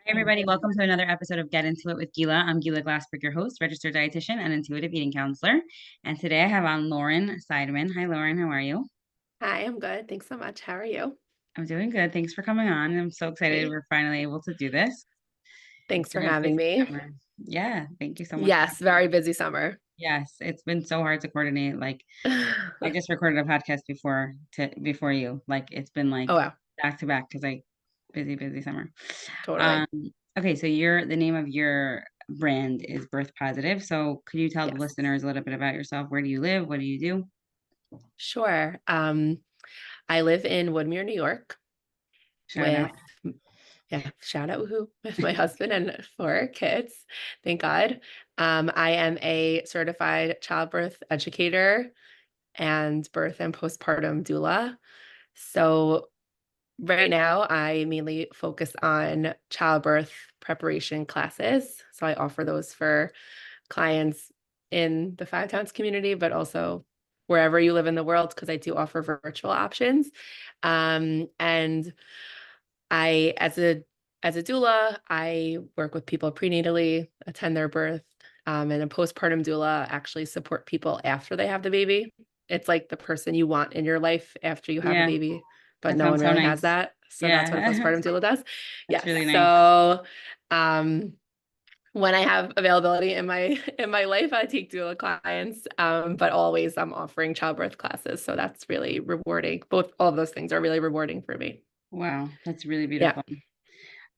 Hi, everybody. Welcome to another episode of Get Into It with Gila. I'm Gila Glassberg, your host, registered dietitian, and intuitive eating counselor. And today I have on Lauren Seidman. Hi, Lauren. How are you? Hi, I'm good. Thanks so much. How are you? I'm doing good. Thanks for coming on. I'm so excited Great. we're finally able to do this. It's Thanks for been a having busy me. summer. Yeah, thank you so much. Yes, very busy summer. Yes, it's been so hard to coordinate. Like I just recorded a podcast before you. Like it's been Oh, like wow. back to back because I busy summer. Um, Totally. okay, so the name of your brand is Birth Positive. So could you tell the Yes. listeners a little bit about yourself? Where do you live? What do you do? Sure. I live in Woodmere, New York Shout with, out. yeah, shout out woohoo, with my husband and four kids. Thank God. I am a certified childbirth educator and birth and postpartum doula. So right now, I mainly focus on childbirth preparation classes. So I offer those for clients in the Five Towns community, but also wherever you live in the world, because I do offer virtual options. And I, as a doula, I work with people prenatally, attend their birth, and a postpartum doula actually support people after they have the baby. It's like the person you want in your life after you have a Yeah, baby, but that no one sounds so really has nice. that. So that's what a Yeah, postpartum doula does. that's Yes. really nice. So, um, when I have availability in my life, I take doula clients, but always I'm offering childbirth classes. So that's really rewarding. All of those things are really rewarding for me. Wow, that's really Yeah. beautiful.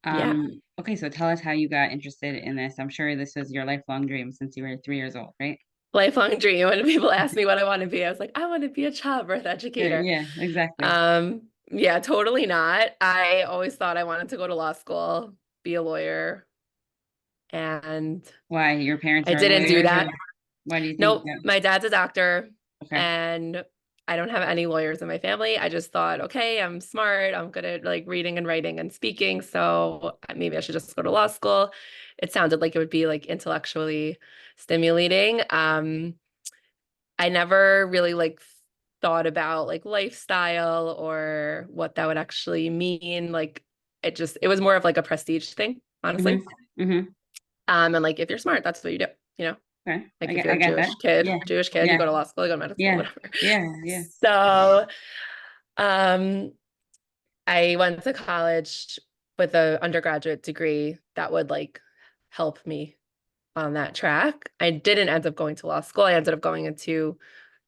Yeah. Okay, so tell us how you got interested in this. I'm sure this was your lifelong dream since you were 3 years old, right? Lifelong dream. When people ask me what I want to be, I was like, I want to be a childbirth educator. Yeah, exactly. Yeah, totally not. I always thought I wanted to go to law school, be a lawyer, and Why? Your parents I are didn't do lawyers, or that. why do you think Nope, that? my dad's a doctor, Okay. and I don't have any lawyers in my family. I just thought, okay, I'm smart. I'm good at like reading and writing and speaking, so maybe I should just go to law school. It sounded like it would be like intellectually stimulating. I never really like thought about like lifestyle or what that would actually mean. Like it was more of like a prestige thing, honestly. Mm-hmm. Mm-hmm. And like if you're smart, that's what you do, you know? Okay. Like if I you're a get that. Yeah. Jewish kid, you Yeah. go to law school, you go to medical school, Yeah. whatever. Yeah. Yeah. So um I went to college with a undergraduate degree that would like help me on that track. I didn't end up going to law school. I ended up going into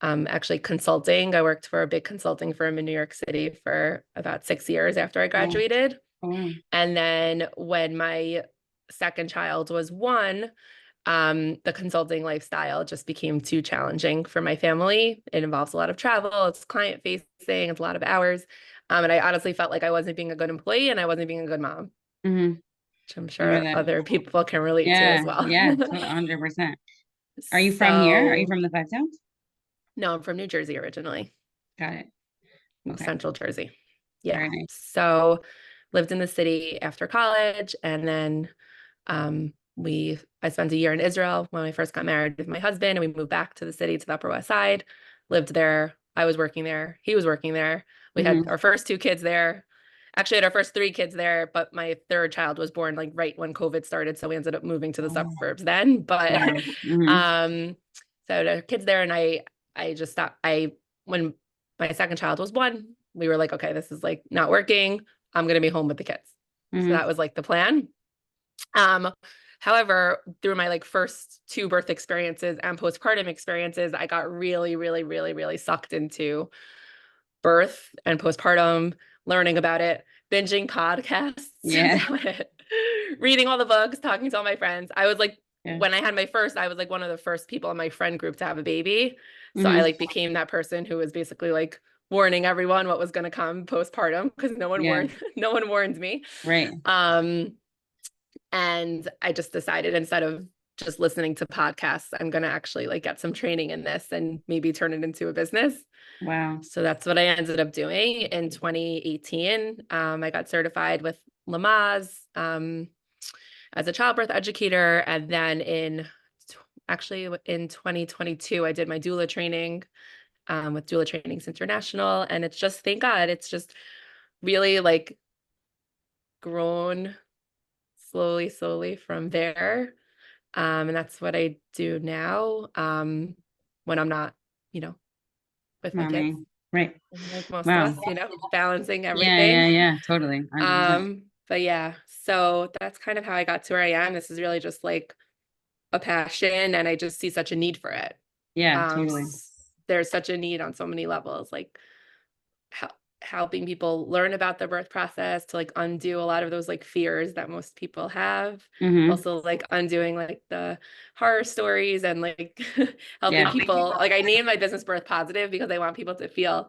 actually consulting. I worked for a big consulting firm in New York City for about 6 years after I Oh, graduated. oh, wow. And then when my second child was one, the consulting lifestyle just became too challenging for my family. It involves a lot of travel, it's client facing, it's a lot of hours. And I honestly felt like I wasn't being a good employee and I wasn't being a good mom, Mm-hmm. which I'm I know sure that. other people can relate to as Yeah. well. Yeah. 100%. Are you from here? Are you So, from the Five Towns? no, I'm from New Jersey originally, Got it. Okay. Central Jersey. Very Yeah. nice. So, lived in the city after college and then I spent a year in Israel when I first got married with my husband, and we moved back to the city to the Upper West Side, lived there. I was working there. He was working there. We had Mm-hmm. our first two kids there. Actually, had our first three kids there, but my third child was born like right when COVID started, so we ended up moving to the Oh, suburbs then. But wow. Mm-hmm. um, so the kids there, and I just thought when my second child was one, we were like, okay, this is like not working. I'm gonna be home with the kids. So Mm-hmm. that was like the plan. Um, However, through my like first two birth experiences and postpartum experiences, I got really, really, really, really sucked into birth and postpartum, learning about it, binging podcasts Yeah. about it, reading all the books, talking to all my friends. I was like, Yeah. when I had my first, I was like one of the first people in my friend group to have a baby. So I Mm-hmm. like became that person who was basically like warning everyone what was going to come postpartum because Yeah. no one warned me. Right. Um, and I just decided instead of just listening to podcasts, I'm going to actually like get some training in this and maybe turn it into a business. Wow. So that's what I ended up doing in 2018. I got certified with Lamaze as a childbirth educator. And then actually in 2022, I did my doula training with Doula Trainings International. And it's just, thank God, it's just really like grown slowly from there. And that's what I do now, when I'm not, you know, with my kids. Momming. Right. Like most of Wow. us, balancing Yeah, yeah, everything. yeah. Totally. 100%. But yeah, so that's kind of how I got to where I am. This is really just like a passion, and I just see such a need for it. Yeah, Um, totally. there's such a need on so many levels, like hel- helping people learn about the birth process to like undo a lot of those like fears that most people have. Mm-hmm. Also like undoing like the horror stories and like helping Yeah. people. Like I named my business Birth Positive because I want people to feel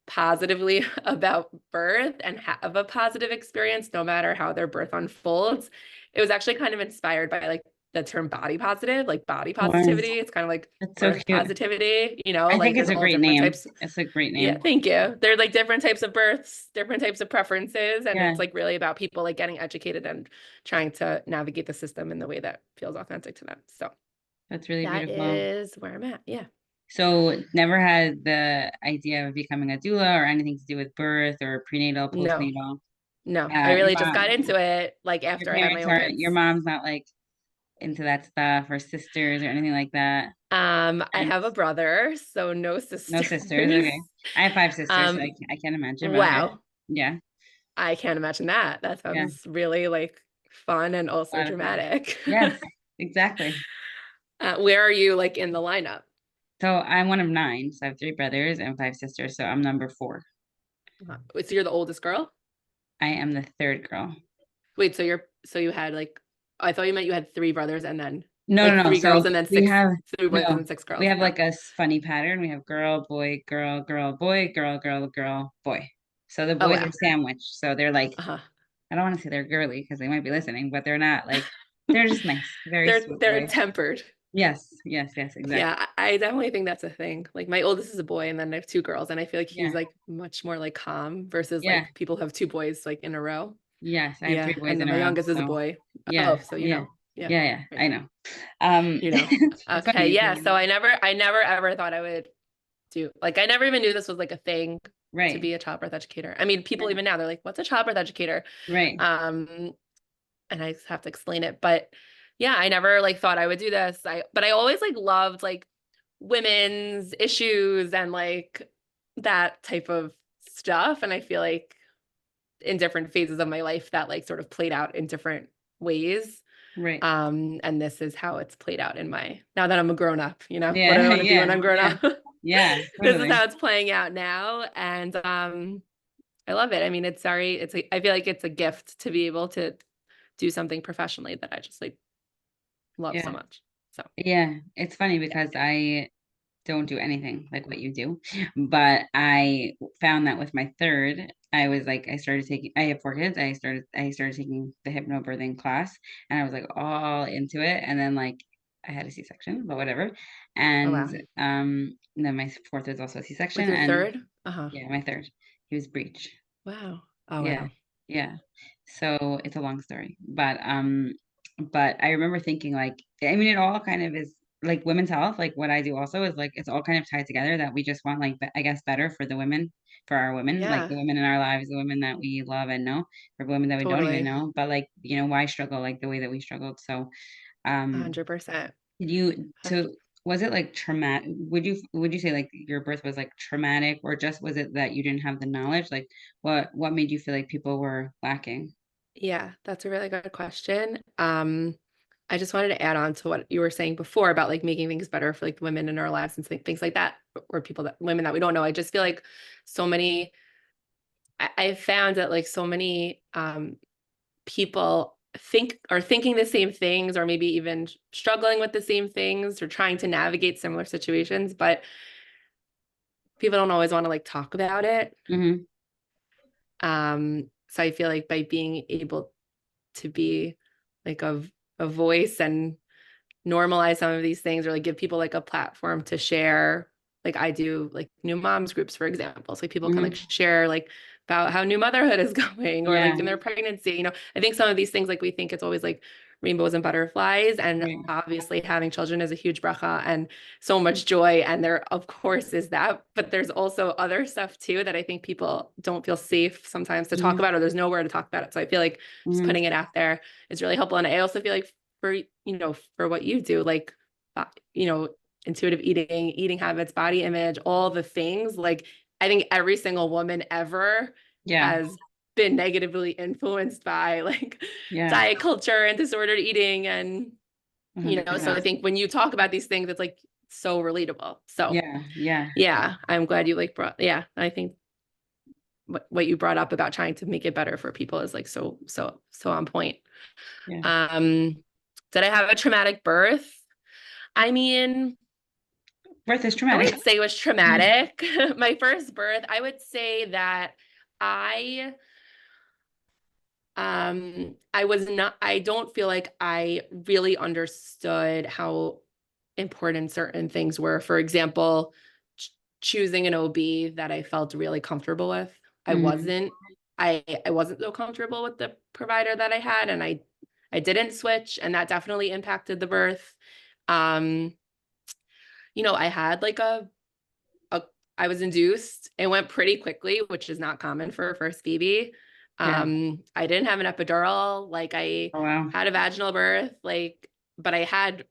positively about birth and have a positive experience no matter how their birth unfolds. It was actually kind of inspired by like the term body positive, like body Was. positivity. It's kind of like It's so birth cute. positivity, I like think it's there's a all great different name. types. It's a great Yeah, name. thank you. There are like different types of births, different types of preferences, and Yeah, it's like really about people like getting educated and trying to navigate the system in the way that feels authentic to them. So that's really that beautiful. is where I'm at. Yeah. So never had the idea of becoming a doula or anything to do with birth or prenatal, No, postnatal. no. I Your really just got mom, into it like your after I had my parents own are, your kids. mom's not like into that stuff or sisters or anything like that. I And have a brother, so no no sisters. Okay. sisters. I have five sisters, so Um, I can't imagine, but okay. wow. Yeah. I can't imagine that. That Yeah. sounds really like fun and A also lot of fun. dramatic. Yes, exactly. Where are you like in the lineup? So I'm one of nine. So I have three brothers and five sisters. So I'm number four. So you're the oldest girl? I am the third girl. Wait, so you had like I thought you meant you had three brothers and then No, like no, no. three girls So and then we six have three boys no, and six we girls. have No. like a funny pattern. We have girl, boy, girl, girl, boy, girl, girl, girl, boy. So the Oh boys are wow. sandwiched. So they're like, Uh-huh. I don't want to say they're girly because they might be listening, but they're not like, they're just nice, very They're sweet they're boys. tempered. Yes, yes, yes, exactly. Yeah, I definitely think that's a thing. Like my oldest is a boy and then I have two girls and I feel like he's Yeah, like much more like calm versus yeah, like people who have two boys like in a row. yes. I have three Yeah, boys and then in a my row. youngest is a So boy. yeah, Oh, so you yeah, know. Yeah. yeah, yeah. Right. I know. You know. It's funny Okay, you say yeah. So that. I never ever thought I would do like I never even knew this was like a thing to Right, be a childbirth educator. I mean, people right, even now they're like, "What's a childbirth educator?" right, Um, and I just have to explain it. But yeah, I never like thought I would do this. But I always like loved like women's issues and like that type of stuff. And I feel like in different phases of my life that like sort of played out in different ways. right. And this is how it's played out in my now that I'm a grown up, what do I Yeah, want to be when yeah, I'm grown yeah, up? yeah. This is Totally. how it's playing out now. And I love it. I mean, I feel like it's a gift to be able to do something professionally that I just like love so Yeah. much. So Yeah, it's funny yeah. because I don't do anything like what you do, but I found that with my third, I was like, I have four kids. I started taking the hypnobirthing class and I was like all into it. And then like I had a C-section, but whatever. Oh And wow. then my fourth was also a With C-section your and third? Uh-huh. yeah, my third, he was breech. Wow. Oh Yeah, wow. yeah. So it's a long story, but I remember thinking like, I mean, it all kind of is like women's health. Like what I do also is like it's all kind of tied together. That we just want like I guess better for the women, for our women, like Yeah, the women in our lives, the women that we love and know, for women that we don't even totally. know. But like why struggle like the way that we struggled? So um, 100%. did you so was it like traumatic? Would you say like your birth was like traumatic, or just was it that you didn't have the knowledge? Like what made you feel like people were lacking? Yeah, that's a really good question. I just wanted to add on to what you were saying before about like making things better for like the women in our lives and things like that, or women that we don't know. I just feel like so many, I found that like so many people are thinking the same things, or maybe even struggling with the same things, or trying to navigate similar situations, but people don't always want to like talk about it. Hmm. So I feel like by being able to be like a voice and normalize some of these things, or like give people like a platform to share, like I do like new moms groups, for example, so like people can like Hmm. share like about how new motherhood is going or Yeah. like in their pregnancy. I think some of these things, like we think it's always like rainbows and butterflies, and Right. obviously having children is a huge bracha and so much joy. And there, of course, is that, but there's also other stuff too that I think people don't feel safe sometimes to talk Hmm. about, or there's nowhere to talk about it. So I feel like just Hmm. putting it out there is really helpful. And I also feel like for what you do, like, uh, you know, intuitive eating, eating habits, body image, all the things, like I think every single woman ever Yeah. has been negatively influenced by like Yeah. diet culture and disordered eating. And, 100%. so I think when you talk about these things, it's like so relatable. So Yeah. Yeah. yeah, I'm glad you like yeah, I think what you brought up about trying to make it better for people is like so on point. Yeah. Um, did I have a traumatic birth? I mean, Birth is I traumatic. wouldn't say it was traumatic. My first birth, I would say that I I was not, I don't feel like I really understood how important certain things were. For example, choosing an OB that I felt really comfortable with. I Hmm. wasn't, I wasn't so comfortable with the provider that I had, and I didn't switch, and that definitely impacted the birth. Um, I had like a I was induced. It went pretty quickly, which is not common for a first baby. Yeah. I didn't have an epidural. Like I Oh, wow. had a vaginal birth, like, but I had,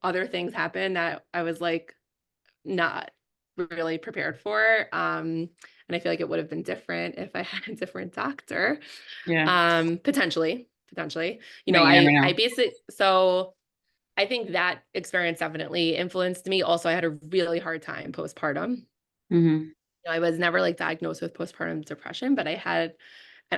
other things happen that I was like not really prepared for. And I feel like it would have been different if I had a different doctor. Yeah. Potentially. But you never I know. basically so I think that experience definitely influenced me. Also, I had a really hard time postpartum. Hmm. I was never like diagnosed with postpartum depression, but and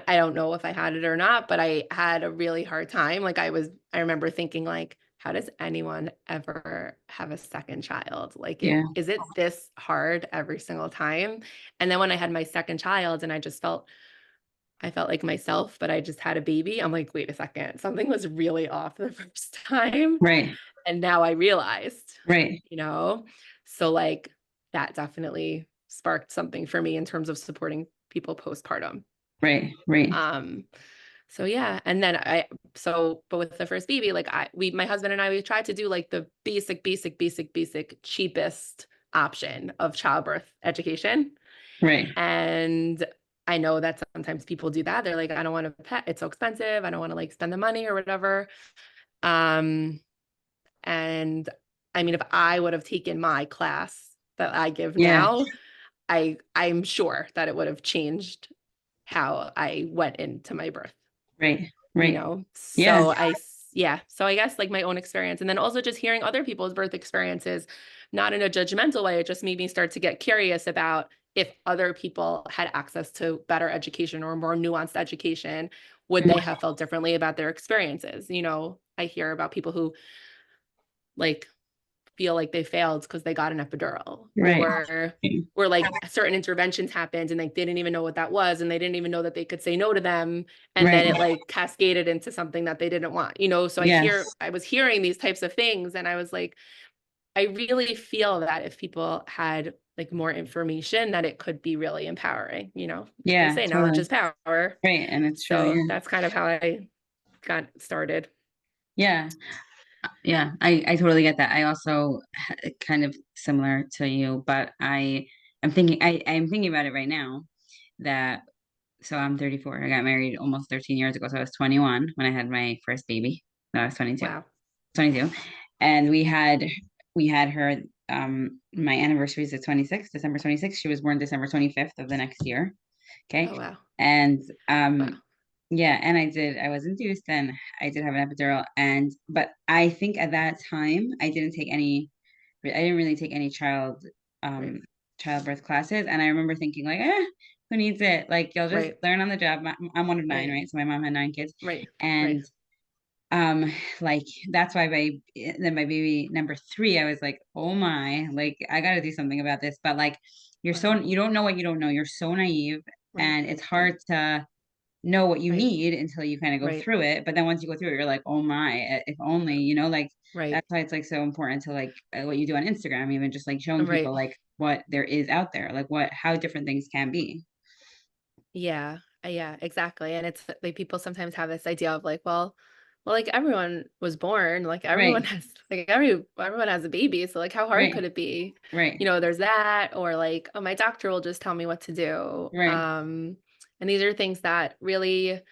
I don't know if I had it or not, but I had a really hard time. Like I remember thinking like, how does anyone ever have a second child? Like Yeah. is it this hard every single time? And then when I had my second child and I felt like myself, but I just had a baby. I'm like, wait a second, something was really off the first time. Right. And now I realized, Right. you know? So like that definitely sparked something for me in terms of supporting people postpartum. Right. Right. Um, so yeah, and then but with the first baby, like my husband and I, we tried to do like the basic, cheapest option of childbirth education. Right. And I know that sometimes people do that. They're like, I don't want a pet. It's so expensive. I don't want to like spend the money or whatever. Um, and I mean, if I would have taken my class that I give Yeah. now, I'm sure that it would have changed how I went into my birth, Right. Right. Yeah. So yeah, so I guess like my own experience, and then also just hearing other people's birth experiences, not in a judgmental way, it just made me start to get curious about if other people had access to better education or more nuanced education, would they have felt differently about their experiences? I hear about people who like feel like they failed because they got an epidural, Right. or like certain interventions happened and like they didn't even know what that was, and they didn't even know that they could say no to them, and Right. then it like cascaded into something that they didn't want. So Yes. I was hearing these types of things, and I was like, I really feel that if people had like more information, that it could be really empowering. Like they Yeah. say, knowledge Totally. is power. Right. And it's true. So Yeah. that's kind of how I got started. Yeah. Yeah. I totally get that. I also kind of similar to you, but I'm thinking about it right now that so I'm 34. I got married almost 13 years ago. So I was 21 when I had my first baby. No, I was 22. Wow. 22. And we had her my anniversary is the 26th, December 26th. She was born December 25th of the next year. Oh Okay. wow. And Wow. yeah, and I was induced and I did have an epidural but I think at that time I didn't really take any Right. um childbirth classes, and I remember thinking like, who needs it? Like you'll just Right. learn on the job. I'm one of nine, Right. right? So my mom had nine kids, Right. Right. and um like that's why then by baby number three I was like, oh my, like I got to do something about this. But like Wow. you don't know what you don't know. You're so naive, Right. and it's Right. hard to know what you Right. need until you kind of go Right. through it. But then once you go through it, you're like, oh my, if only, like Right. that's why it's like so important to like what you do on Instagram, even just like showing Right. people like what there is out there, like how different things can be. Yeah. Yeah, exactly. And it's like people sometimes have this idea of like, well, like everyone was born, like everyone Right, has like everyone has a baby, so like how hard right, could it be? right, There's that, or like, oh, my doctor will just tell me what to do. right, And these are things that really,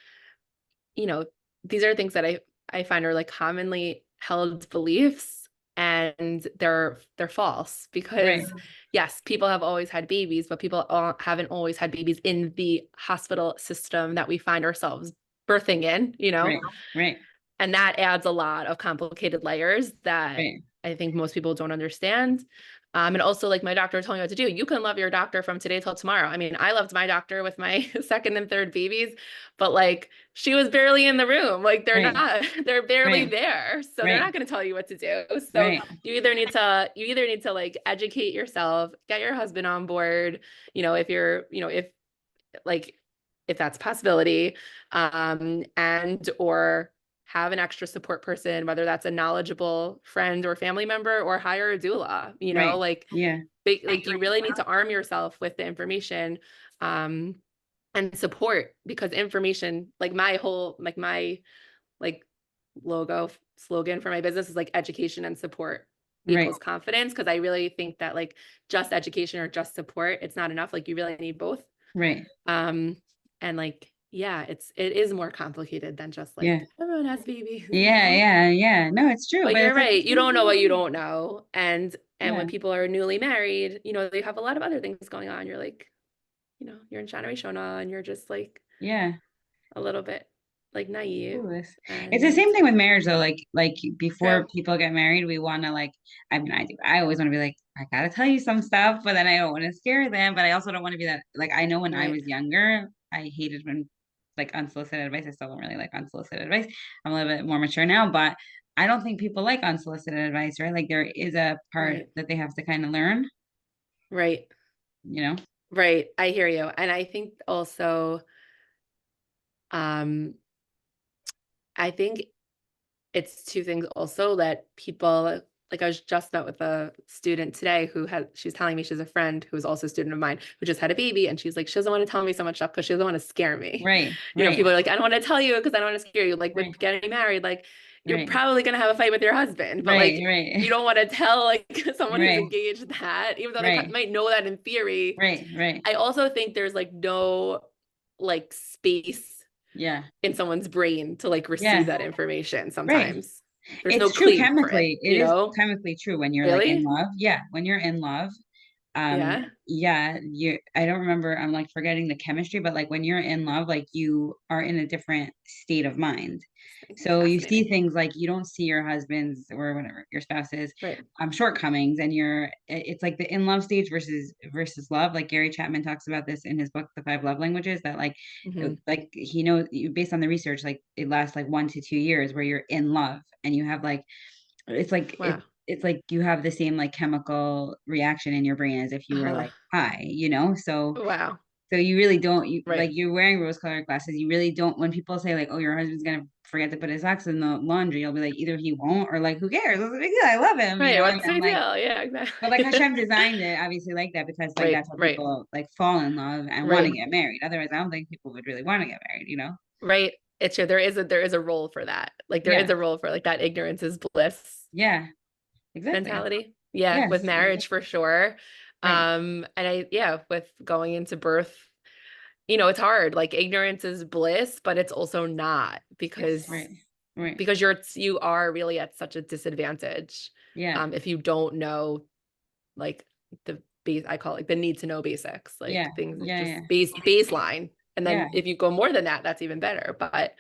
you know, these are things that I find are like commonly held beliefs, and they're false right, because yes, people have always had babies, but people haven't always had babies in the hospital system that we find ourselves birthing in, right, right, and that adds a lot of complicated layers that right, I think most people don't understand. And also, like my doctor told me what to do. You can love your doctor from today till tomorrow. I mean, I loved my doctor with my second and third babies, but like she was barely in the room. Like they're right, not, they're barely right, there. So they're right, not going to tell you what to do. So right, you either need to like educate yourself, get your husband on board, if you're, like if that's a possibility, and or have an extra support person, whether that's a knowledgeable friend or family member, or hire a doula, right, like yeah, like you really need to arm yourself with the information, um and support, because information, like my like logo slogan for my business is like education and support right, equals confidence, because I really think that like just education or just support, it's not enough. Like you really need both. right, um, and like, yeah, it is more complicated than just yeah, like everyone has babies, yeah, yeah, yeah. No, it's true, But but you're it's like the right. You same don't know thing what with you me. don't know. And when Yeah, people are newly married, they have a lot of other things going on. You're like, you're in Shana and you're just like yeah. a little bit like naive. Clueless. It's the And same thing with marriage though. Like before true. people get married, we want to like. I mean, I do. I always want to be like, I gotta tell you some stuff, but then I don't want to scare them. But I also don't want to be that. Like I know when I Right. was younger, I hated when like unsolicited advice. I still don't really like unsolicited advice. I'm a little bit more mature now, but I don't think people like unsolicited advice, right? Like there is a part Right. that they have to kind of learn, Right. you know? Right. I hear you. And I think also, um, I think it's two things also that people, like I was just met with a student today she's telling me she's a friend who is also a student of mine who just had a baby, and she's like, she doesn't want to tell me so much stuff because she doesn't want to scare me. Right, right, People are like, I don't want to tell you because I don't want to scare you. Like right, with getting married, like you're right, probably gonna have a fight with your husband, but right, like right, you don't want to tell like someone who's right, engaged that, even though they right, might know that in theory. right, right. I also think there's like no like space Yeah, in someone's brain to like receive yeah, that information right. sometimes. There's no It's true clean for it, chemically. It is chemically true when you're like in Really? love. Yeah, when you're in love, Yeah. yeah, you I don't remember, I'm like forgetting the chemistry, but like when you're in love, like you are in a different state of mind. So you see Fascinating. things like you don't see your husband's or whatever your spouse's Right. shortcomings, and it's like the in love stage versus love. Like Gary Chapman talks about this in his book, The Five Love Languages, that Hmm. like he knows based on the research, like it lasts like 1 to 2 years where you're in love and you have like it's like Wow. it's like you have the same like chemical reaction in your brain as if you were Uh, like high, wow. so you really don't you like Right. you're wearing rose colored glasses, you really don't. When people say like, oh, your husband's gonna forget to put his socks in the laundry, you'll be like, either he won't or like, who cares, what's the big deal, I love him, Right. and What's the I'm big like, deal? Yeah, but like exactly. Hashem designed it obviously like that because like Right. that's how Right. people like fall in love and want to Right. get married. Otherwise I don't think people would really want to get married. Right. It's true. There is a role for that. Like there is Yeah, a role for like that ignorance is bliss yeah, exactly, mentality. Yeah, with yes, marriage for sure. right, And with going into birth, it's hard. Like ignorance is bliss, but it's also not, because right, right, you are really at such a disadvantage, yeah, if you don't know like the base. I call it like the need to know basics, yeah, like things yeah, yeah, just baseline. And yeah. then if you go more than that, that's even better. But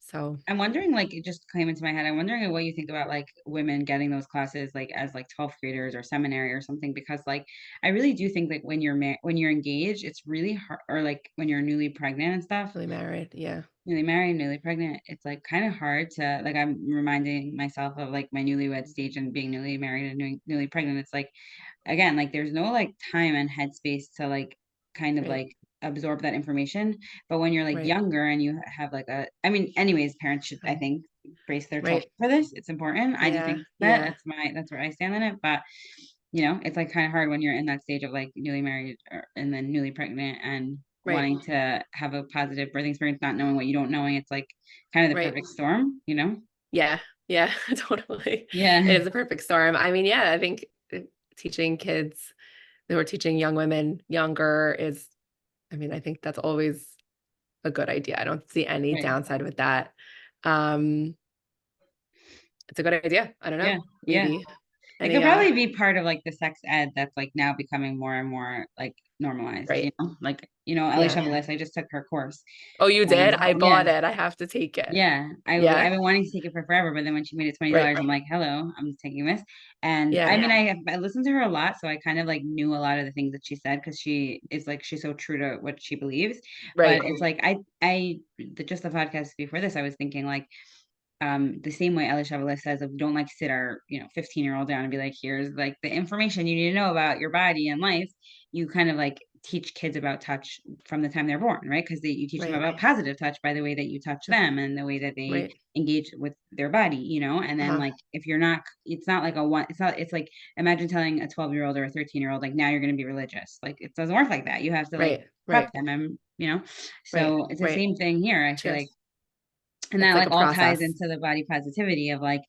so I'm wondering, like, it just came into my head. I'm wondering what you think about like women getting those classes, like as like 12th graders or seminary or something, because like I really do think that when you're engaged, it's really hard, or like when you're newly pregnant and stuff, really married. Yeah. newly married, newly pregnant, it's like kind of hard to like. I'm reminding myself of like my newlywed stage and being newly married and newly pregnant. It's like again, like there's no like time and headspace to like kind of Right. like absorb that information. But when you're like Right. younger and you have like I mean, anyways, parents should, I think, brace their children Right. for this. It's important. I do Yeah. think that Yeah. that's where I stand on it. But it's like kind of hard when you're in that stage of like newly married and then newly pregnant and Right. wanting to have a positive birthing experience, not knowing what you don't knowing. It's like kind of the Right. perfect storm, you know? Yeah. Yeah, totally. Yeah. It is a perfect storm. I mean, yeah, I think teaching kids or teaching young women younger is, I mean, I think that's always a good idea. I don't see any Right. downside with that. Um, it's a good idea. I don't know. Yeah. Yeah. Maybe It could any probably be part of like the sex ed that's like now becoming more and more like normalized, you right. know? Like, you know, Yeah. Alicia Bliss, I just took her course. Oh, you And did? I yeah, bought it. I have to take it. yeah, I've Yeah. been wanting to take it for forever, but then when she made it Right. $20, I'm like, hello, I'm taking this. And I Yeah. mean, I listened to her a lot, so I kind of like knew a lot of the things that she said because she is like she's so true to what she believes. But Right. it's like just the podcast before this, I was thinking like the same way Elie Chavalet says, if we don't like sit our 15-year-old down and be like, here's like the information you need to know about your body and life, you kind of like teach kids about touch from the time they're born, right? Because you teach them Right. about positive touch by the way that you touch them and the way that they Right. engage with their body, and then Uh-huh. like if you're not, it's not like a one, it's like imagine telling a 12-year-old or a 13-year-old like now you're going to be religious. Like it doesn't work like that. You have to like Right. prep Right. them, and Right. so it's the Right. same thing here. I feel like, Cheers. and It's that like a like all ties process. into the body positivity of like,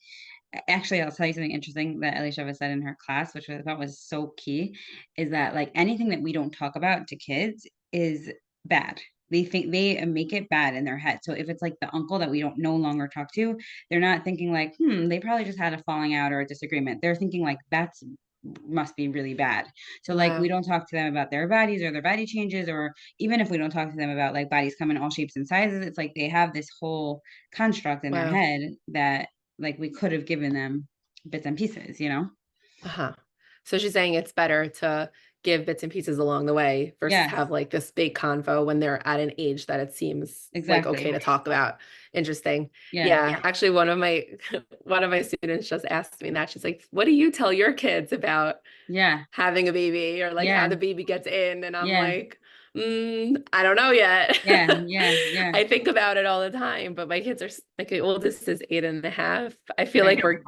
actually, I'll tell you something interesting that Alicia said in her class, which I thought was so key, is that like anything that we don't talk about to kids is bad. They think they make it bad in their head. So if it's like the uncle that we don't no longer talk to, they're not thinking like, they probably just had a falling out or a disagreement. They're thinking like that's must be really bad. So like we Wow. don't talk to them about their bodies or their body changes, or even if we don't talk to them about like bodies come in all shapes and sizes, it's like they have this whole construct in their Wow. head that like we could have given them bits and pieces. Uh-huh. So she's saying it's better to give bits and pieces along the way versus Yes, have like this big convo when they're at an age that it seems like okay exactly. to talk about. Interesting. Yeah, Yeah. Actually, one of my one of my students just asked me that. She's like, "What do you tell your kids about yeah, having a baby or like how yeah, the baby gets in?" And I'm yeah, like, I don't know yet. yeah, yeah, yeah. I think about it all the time, but my kids are like the oldest is 8.5. I feel Right. like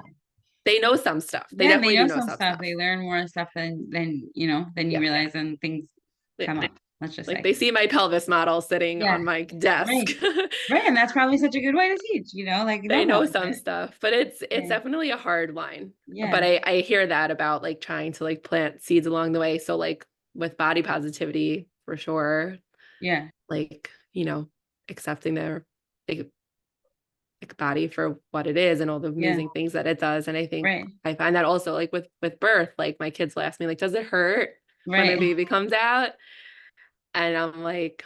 they know some stuff. They Yeah, they definitely do know know some some stuff. stuff. They learn more stuff than you Yeah. realize, and things They- come up. Let's just Like say. they see my pelvis model sitting Yeah, on my desk. right, right, and that's probably such a good way to teach. Like They know normalize some it. stuff, but it's Yeah, definitely a hard line. But yeah, I hear that about like trying to like plant seeds along the way. So like with body positivity for sure, yeah, like, accepting their like, body for what it is and all the yeah, amazing things that it does. And I think right, I find that also like with birth, like my kids will ask me like, does it hurt when the right, baby comes out? And I'm like,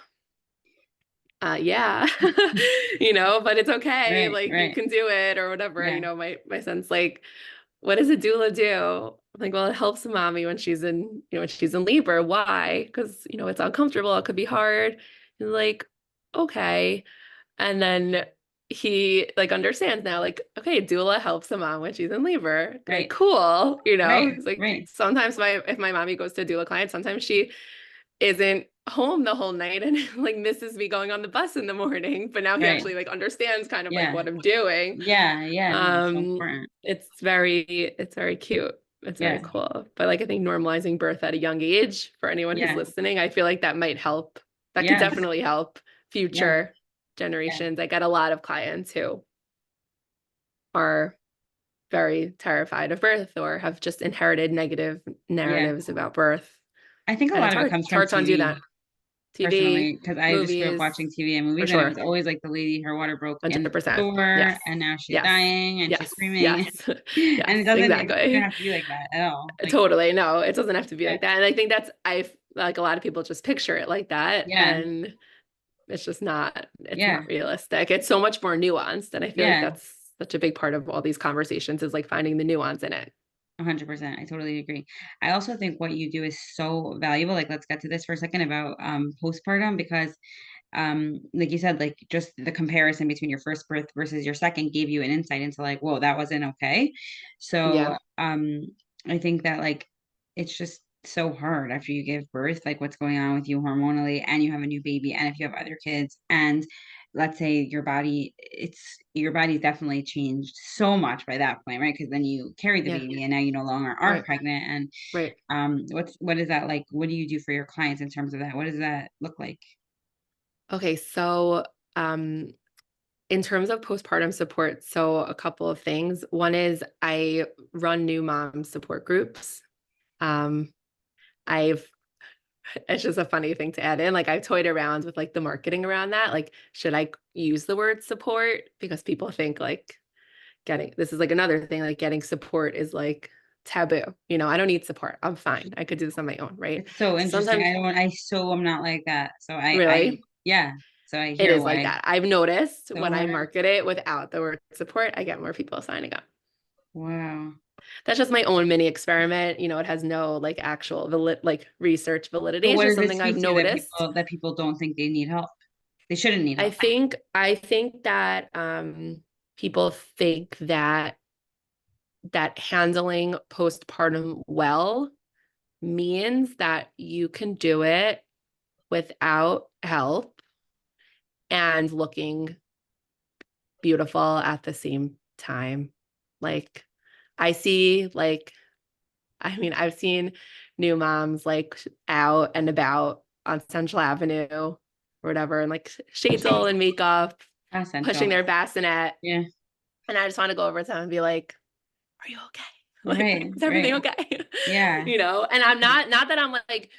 yeah, but it's okay. right, Like you right. can do it or whatever. Yeah, My son's like, what does a doula do? I'm like, well, it helps mommy when she's in labor. Why? Because, it's uncomfortable. It could be hard. And like, okay. And then he like understands now, like, okay, doula helps a mom when she's in labor. Like, right, cool. right, It's like right. sometimes if my mommy goes to a doula client, sometimes she isn't home the whole night and like misses me going on the bus in the morning. But now he Right. actually like understands kind of like Yeah. what I'm doing. Yeah. Yeah. No, it's so Um, important. it's very cute. It's very Yeah. cool. But like I think normalizing birth at a young age for anyone who's Yeah. listening, I feel like that might help. That could Yes. definitely help Yeah. future Yeah. generations. I get a lot of clients who are very terrified of birth or have just inherited negative Yeah. narratives about birth. I think a And lot it's of it hard. comes It's from hard to undo TV that. TV, personally, because I just grew up movies, watching TV and for movies, and it was sure. always like the lady, her water broke in the 100%. store, Yes. and now she's Yes. dying and she's Yes. screaming. Yes. And Yes. it doesn't Exactly. have to be like that at all. Like, Totally. No, it doesn't have to be yeah. like that. And I think that's I like a lot of people just picture it like that Yeah. and it's not Yeah. realistic. It's so much more nuanced. And I feel like Yeah. that's such a big part of all these conversations is like finding the nuance in it. 100%. I totally agree. I also think what you do is so valuable. Like, let's get to this for a second about postpartum, because like you said, like just the comparison between your first birth versus your second gave you an insight into like, whoa, that wasn't okay. Yeah. So I think that like it's just so hard after you give birth, like what's going on with you hormonally, and you have a new baby, and if you have other kids, and let's say your body's definitely changed so much by that point, right? Because then you carry the Yeah. baby and now you no longer are Right. pregnant. And Right. what is that like? What do you do for your clients in terms of that? What does that look like? Okay, so um in terms of postpartum support, so a couple of things. One is I run new mom support groups. Um, I've it's just a funny thing to add in. Like I've toyed around with like the marketing around that. Like, should I use the word support? Because people think like getting this is like another thing, like getting support is like taboo. I don't need support. I'm fine. I could do this on my own, right? It's so So interesting. sometimes I am not like that. So really yeah. So I it hear is like why. that. I've noticed So when I market it without the word support, I get more people signing up. wow. That's just my own mini experiment. It has no like actual like research So validity. It's what just does it something I've speak to that noticed. people don't think they need help? They shouldn't need I help. think I think that people think that handling postpartum well means that you can do it without help and looking beautiful at the same time. Like I see like I've seen new moms like out and about on Central Avenue or whatever, and like shadel and makeup, pushing Essential. their bassinet. Yeah. And I just want to go over to them and be like, are you okay? Like, Right. is everything Right. okay? Yeah. And I'm not that I'm like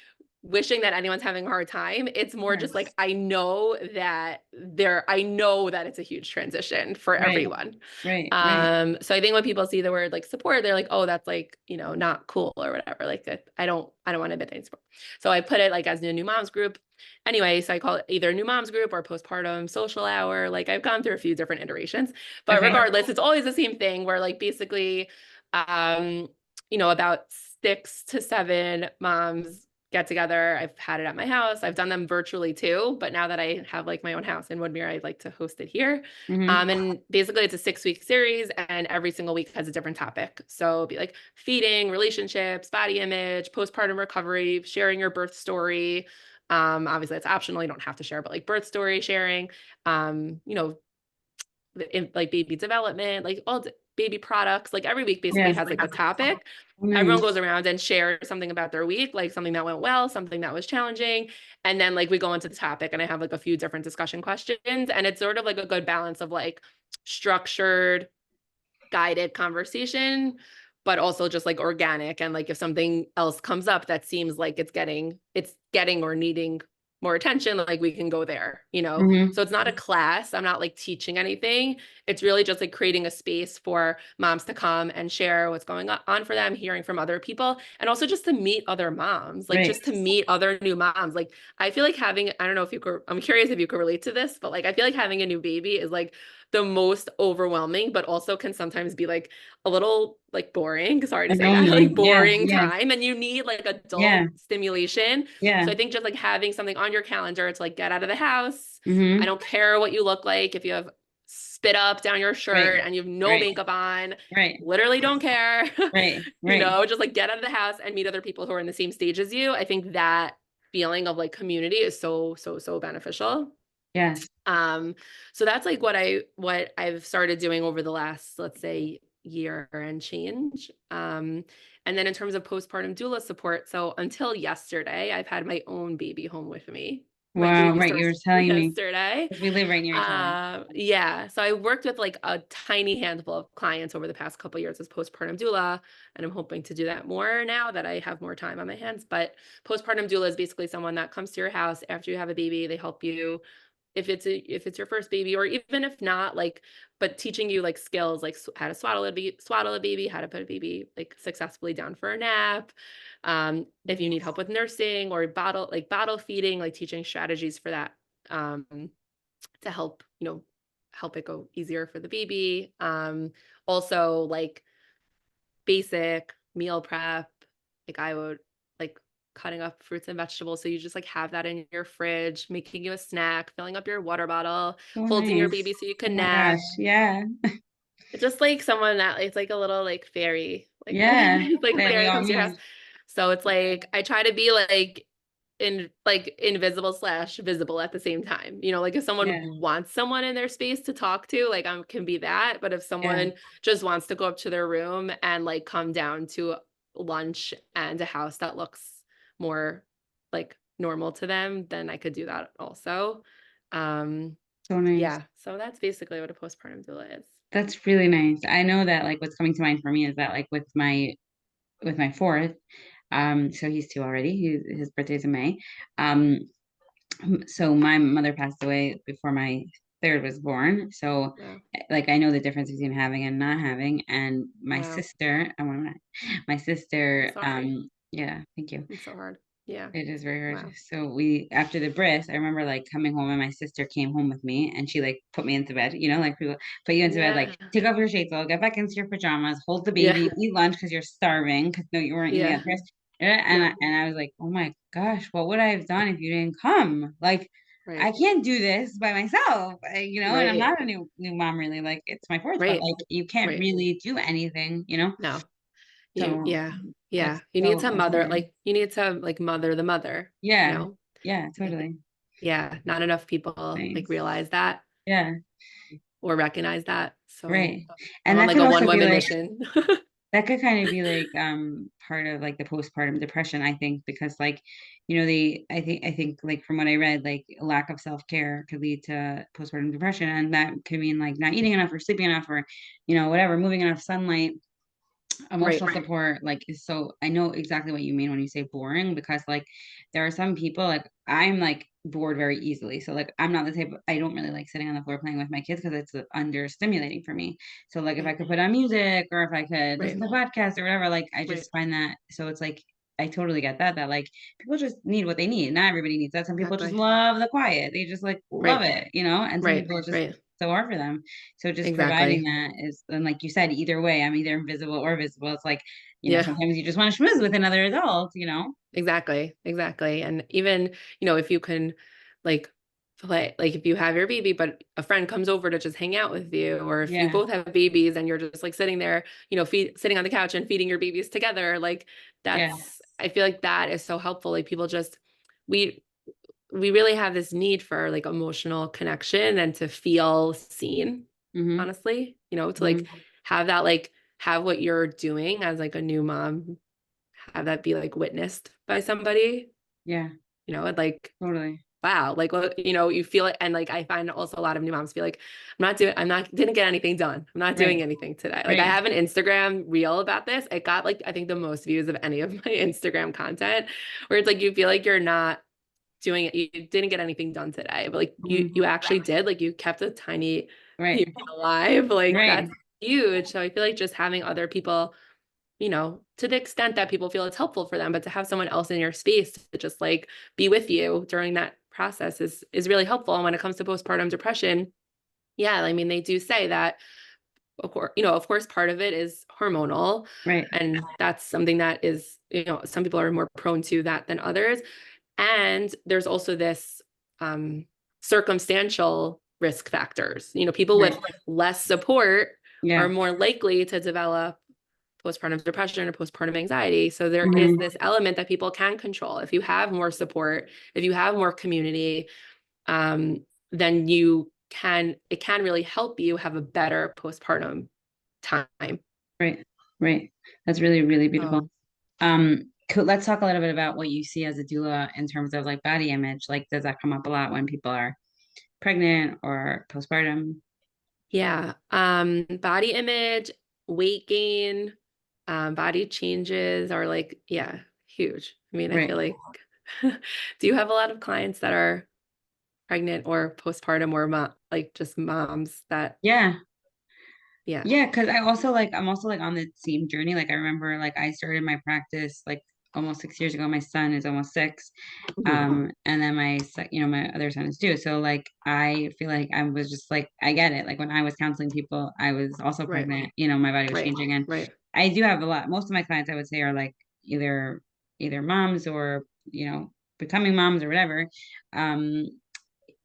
wishing that anyone's having a hard time. It's Of more just like course. I know that it's a huge transition for Right. everyone. Right. Right. So I think when people see the word like support, they're like, oh, that's like, not cool or whatever. Like I don't want to admit any support. So I put it like as a new moms group. Anyway, so I call it either new moms group or postpartum social hour. Like I've gone through a few different iterations, but Okay. regardless, it's always the same thing where like basically, um, about 6 to 7 moms get together. I've had it at my house. I've done them virtually too, but now that I have like my own house in Woodmere, I'd like to host it here. Mm-hmm. And basically it's a 6-week series and every single week has a different topic. So it'll be like feeding, relationships, body image, postpartum recovery, sharing your birth story. Obviously it's optional. You don't have to share, but like birth story sharing, um, you know, like baby development, like baby products. Like every week, basically, Yeah. it has like a topic. Everyone goes Nice. around and shares something about their week, like something that went well, something that was challenging. And then like we go into the topic and I have like a few different discussion questions. And it's sort of like a good balance of like structured, guided conversation, but also just like organic. And like if something else comes up that seems like it's getting or needing more attention, like we can go there. Mm-hmm. So it's not a class. I'm not like teaching anything. It's really just like creating a space for moms to come and share what's going on for them, hearing from other people, and also just to meet other moms, like Right. just to meet other new moms. Like I feel like I don't know if you could, I'm curious if you could relate to this, but like I feel like having a new baby is like the most overwhelming, but also can sometimes be like a little like boring. Sorry to And say that, lonely. like Yeah. boring Yeah. time. And you need like Yeah. adult stimulation. Yeah. So I think just like having something on your calendar to like get out of the house. I Mm-hmm. don't care what you look like. If you have spit up down your Right. shirt and you have no Right. makeup on, Right. literally don't care. Right. Right. Just like get out of the house and meet other people who are in the same stage as you. I think that feeling of like community is so, so, so beneficial. Yes. Um, so that's like what I've started doing over the last, let's say, year and change. And then in terms of postpartum doula support, so until yesterday, I've had my own baby home with me. My Wow. baby Right. You started were telling me yesterday. 'cause we live right near each other. Yeah. So I worked with like a tiny handful of clients over the past couple years as postpartum doula, and I'm hoping to do that more now that I have more time on my hands. But postpartum doula is basically someone that comes to your house after you have a baby. They help you if it's your first baby, or even if not, like, but teaching you like skills like how to swaddle a baby, how to put a baby like successfully down for a nap, if you need help with nursing or bottle feeding, like teaching strategies for that, um, to help it go easier for the baby. Also like basic meal prep. Like I would like cutting up fruits and vegetables. So you just like have that in your fridge, making you a snack, filling up your water bottle, So holding your nice. baby so you Oh can my gosh. nap. Yeah. It's just like someone that it's like a little like fairy, like Yeah. it's like a That fairy we that all comes to your house. need. So it's like I try to be like invisible slash visible at the same time. Like if someone Yeah. wants someone in their space to talk to, like I can be that. But if Yeah. someone just wants to go up to their room and like come down to lunch and a house that looks more like normal to them, then I could do that also. Um, So nice. yeah, so that's basically what a postpartum doula is. That's really nice. I know that like what's coming to mind for me is that like with my fourth, so he's two already. His birthday's in May. Um, so my mother passed away before my third was born. So Wow. like I know the difference between having and not having. And my Wow. sister, I want to, my I'm sister, sorry. yeah, thank you. It's so hard. Yeah. It is very hard. Wow. So we, after the birth, I remember like coming home and my sister came home with me and she like put me into bed, you know, like people put you into bed, like Yeah. take off your shades, get back into your pajamas, hold the Yeah. baby, eat lunch because you're starving because no, you weren't eating Yeah. at first. And Yep. and I was like, oh my gosh, what would I have done if you didn't come? Like, I Right. can't do this by myself, you know, and I'm Right. not a new mom really. Like it's my fourth, but Right. like you can't Right. really do anything, you know. No. You, So yeah. Yeah. that's You need so to that's mother, hard. like, you need to like mother the mother, you Yeah, know? yeah, I think, totally. yeah, not enough people like Nice. realize that Yeah. or recognize that. So Right. I'm And on that like could a also be one-woman like mission. that could kind of be like part of like the postpartum depression, I think, because like, you know, I think like from what I read, like a lack of self-care could lead to postpartum depression. And that could mean like not eating enough or sleeping enough or, you know, whatever, moving enough sunlight, emotional Right. support. Like is so I know exactly what you mean when you say boring, because like there are some people like I'm like bored very easily, so like I'm not the type I don't really like sitting on the floor playing with my kids because it's under stimulating for me. So like if I Right. could put on music or if I could listen Right. to podcasts or whatever, like I Right. just find that, so it's like I totally get that like people just need what they need. Not everybody needs that. Some people just Exactly. love the quiet, they just like love Right. it, you know, and some Right. people it's just Right. so hard for them. So just providing Exactly. that is, and like you said, either way, I'm either invisible or visible. It's like, you know, Yeah. sometimes you just want to schmooze with another adult, you know? Exactly. Exactly. And even, if you can like play, like if you have your baby, but a friend comes over to just hang out with you, or if you Yeah. both have babies and you're just like sitting there, sitting on the couch and feeding your babies together, like Yeah. I feel like that is so helpful. Like people just, we, we really have this need for like emotional connection and to feel seen, Hmm. honestly, to like Hmm. have that, like have what you're doing as like a new mom, have that be like witnessed by somebody, Yeah. and like, Totally. wow, like, you feel it. And like, I find also a lot of new moms feel like, didn't get anything done. I'm not doing Right. anything today. Like, I Right. have an Instagram reel about this. It got like, I think the most views of any of my Instagram content, where it's like, you feel like you're not doing it. You didn't get anything done today, but like, you Hmm. actually did, like, you kept a tiny Right. human alive. Like, Right. that's huge. So I feel like just having other people, to the extent that people feel it's helpful for them, but to have someone else in your space to just like be with you during that process is really helpful. And when it comes to postpartum depression, yeah, I mean, they do say that, of course, part of it is hormonal, Right. and that's something that is, some people are more prone to that than others. And there's also this circumstantial risk factors. People Right. with less support are Yeah. more likely to develop postpartum depression or postpartum anxiety. So there is Hmm. this element that people can control. If you have more support, if you have more community, then it can really help you have a better postpartum time. Right. Right. That's really, really beautiful. Oh, Cool. Let's talk a little bit about what you see as a doula in terms of like body image. Like, does that come up a lot when people are pregnant or postpartum? yeah. Body image, weight gain, body changes are like, yeah, huge. I mean, I Right. feel like, do you have a lot of clients that are pregnant or postpartum or like just moms that, Yeah. yeah. Yeah, because I'm also like on the same journey. Like I remember like I started my practice like almost 6 years ago. My son is almost six. Mhm. And then my other son is two. So like I feel like I was just like I get it. Like when I was counseling people, I was also Right, pregnant, you know, my body was right, changing. And right, I do have a lot, most of my clients I would say are like either moms or, you know, becoming moms or whatever. Um,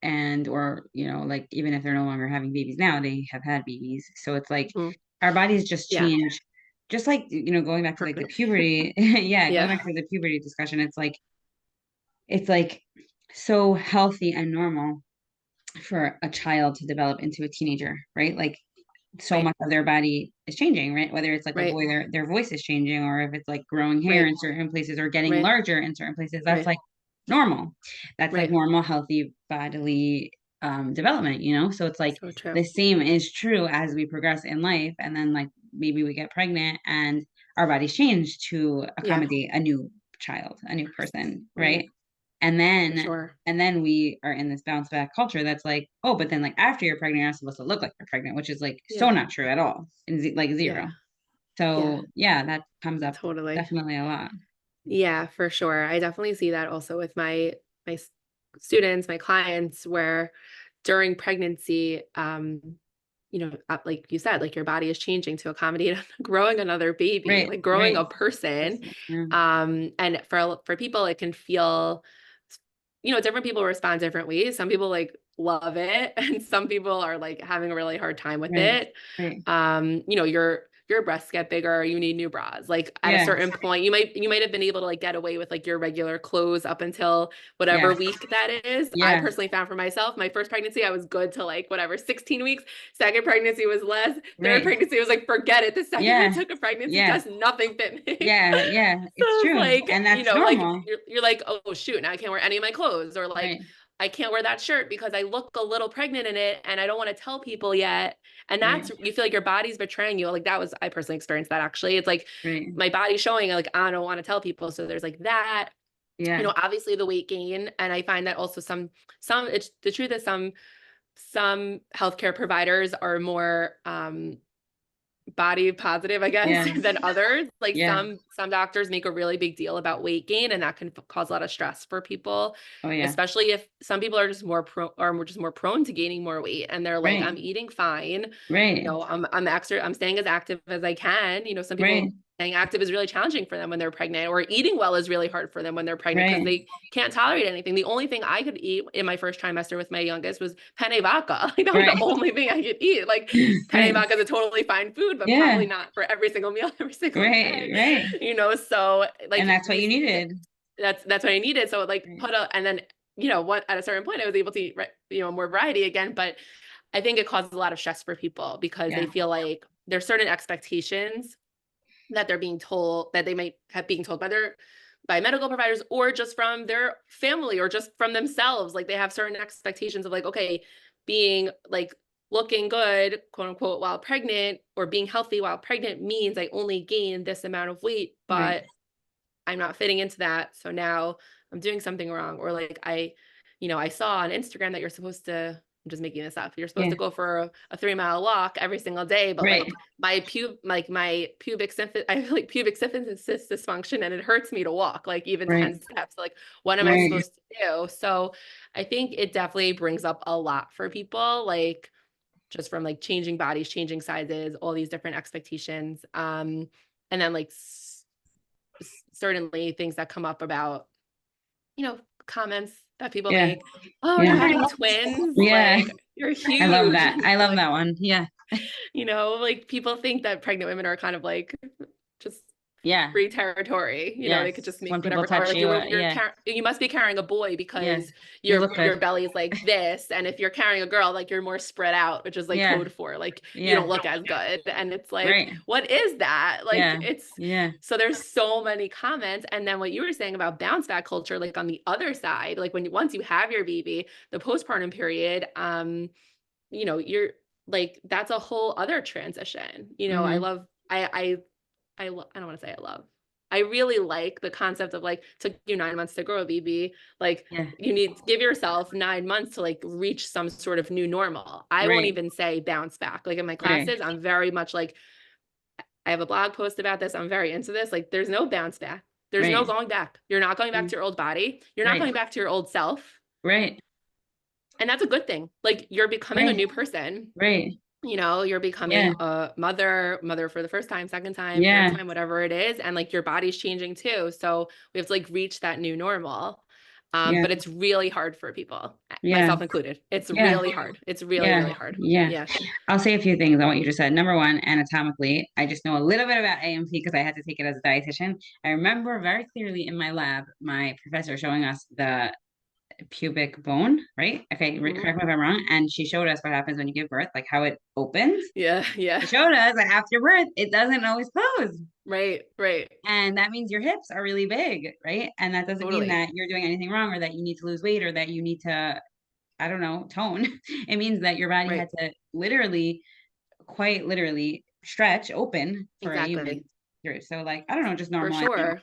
and or you know like even if they're no longer having babies now, they have had babies, so it's like mhm. our bodies just Yeah, change, just like you know going back to like the perfect. puberty. Yeah, going Yeah, back to the puberty discussion, it's like so healthy and normal for a child to develop into a teenager, right? Like so right, much of their body is changing, right? Whether it's like a right, boy, their voice is changing, or if it's like growing hair right, in certain places or getting right, larger in certain places, that's right, like normal. That's like right, normal, healthy bodily. development, so it's like So true. the same is true as we progress in life, and then like maybe we get pregnant and our bodies change to Yeah, accommodate a new child, a new person, right. right? and For then sure. and then we are in this bounce back culture that's like, oh, but then like after you're pregnant, you're supposed to look like you're pregnant, which is like so Yeah. not true at all, and like Yeah. zero. Yeah. So yeah, that comes up Totally. definitely a lot. Yeah, for sure. I definitely see that also with my students, my clients, where during pregnancy, like you said, like your body is changing to accommodate growing another baby, Right, like growing right. a person. Yeah, And for people, it can feel, different people respond different ways. Some people like love it, and some people are like having a really hard time with right, it. right. Your breasts get bigger, you need new bras. Like at a Yeah, certain point, you might have been able to like get away with like your regular clothes up until yeah, whatever week that is. I yeah. personally found for myself, my first pregnancy, I was good to like whatever 16 weeks. Second pregnancy was less. Third Right. pregnancy was like, forget it. The second I Yeah, took a pregnancy yeah, test, nothing fit me. yeah, yeah. So It's it's true, like, and that's like normal. you're like, oh shoot, now I can't wear any of my clothes, or like Right, I can't wear that shirt because I look a little pregnant in it and I don't want to tell people yet. And right, that's, you feel like your body's betraying you. Like that was, I personally experienced that actually. It's like right. my body's showing like I don't want to tell people. So there's like that, Yeah, obviously the weight gain. And I find that also it's the truth is some healthcare providers are more body positive, I guess, yeah, than others. Like yeah. some doctors make a really big deal about weight gain, and that can cause a lot of stress for people, Oh yeah. especially if some people are just more prone to gaining more weight, and they're like, Right, I'm eating fine, right, I'm staying as active as I can. Some right, people staying active is really challenging for them when they're pregnant, or eating well is really hard for them when they're pregnant because right, they can't tolerate anything. The only thing I could eat in my first trimester with my youngest was penne vodka. Like that was the right, only thing I could eat. Like penne right. vodka is a totally fine food, but Yeah, probably not for every single meal, every single right, day. right. So And like that's what you needed. that's what I needed. So like Right. and then what at a certain point I was able to eat more variety again. But I think it causes a lot of stress for people because they Yeah, feel like there's certain expectations that they're being told, that they might have being told by medical providers, or just from their family, or just from themselves. Like they have certain expectations of like, okay, being like looking good, quote unquote, while pregnant, or being healthy while pregnant means I only gain this amount of weight, right. but I'm not fitting into that. So now I'm doing something wrong. Or like I saw on Instagram that you're supposed to, I'm just making this up. You're supposed Yeah, to go for a 3 mile walk every single day, but right, like my pubic I have like pubic symphysis dysfunction, and it hurts me to walk like even right, 10 steps. Like what am I right. supposed to do? So I think it definitely brings up a lot for people, like just from like changing bodies, changing sizes, all these different expectations. And then like certainly things that come up about, comments that people Yeah, make. Oh, are you yeah, having twins? yeah. Like, you're I love huge. that. And I you're love like, that one. Yeah, like people think that pregnant women are kind of like just yeah, free territory. yes. They could just make When people whatever color. touch Like you, yeah, you must be carrying a boy yeah. because You your look your good. belly is like this, and if you're carrying a girl, like you're more spread out, which is like Yeah, code for like you yeah, don't look as good. And it's like, right. what is that? Like Yeah, it's yeah, so there's so many comments. And then what you were saying about bounce back culture, like on the other side, like once you have your baby, the postpartum period, you're like that's a whole other transition. I mm-hmm. love I don't want to say I love. I really like the concept of like took you 9 months to grow a baby. Like Yeah, you need to give yourself 9 months to like reach some sort of new normal. I won't right, even say bounce back. Like in my right, classes, I'm very much like I have a blog post about this. I'm very into this. Like there's no bounce back. There's no right, going back. You're not going back mm, to your old body. You're not right, going back to your old self. right, And that's a good thing. Like you're becoming a right, new person. right. You're becoming Yeah, a mother for the first time, second time, third yeah, time, whatever it is. And like your body's changing too. So we have to like reach that new normal. yeah, But it's really hard for people, yeah, myself included. It's yeah, really hard. It's really, yeah, really hard. yeah. Yeah. I'll say a few things on what you just said. Number one, anatomically, I just know a little bit about AMP because I had to take it as a dietitian. I remember very clearly in my lab, my professor showing us the pubic bone, right? Okay, Mhm. correct me if I'm wrong. And she showed us what happens when you give birth, like how it opens. Yeah. Yeah. She showed us that after birth, it doesn't always close. Right. Right. And that means your hips are really big, right? And that doesn't mean Totally. that you're doing anything wrong or that you need to lose weight or that you need to I don't know, tone. It means that your body had Right. to literally, quite literally stretch open for a human Exactly. through. So like, I don't know, just For normalizing. sure.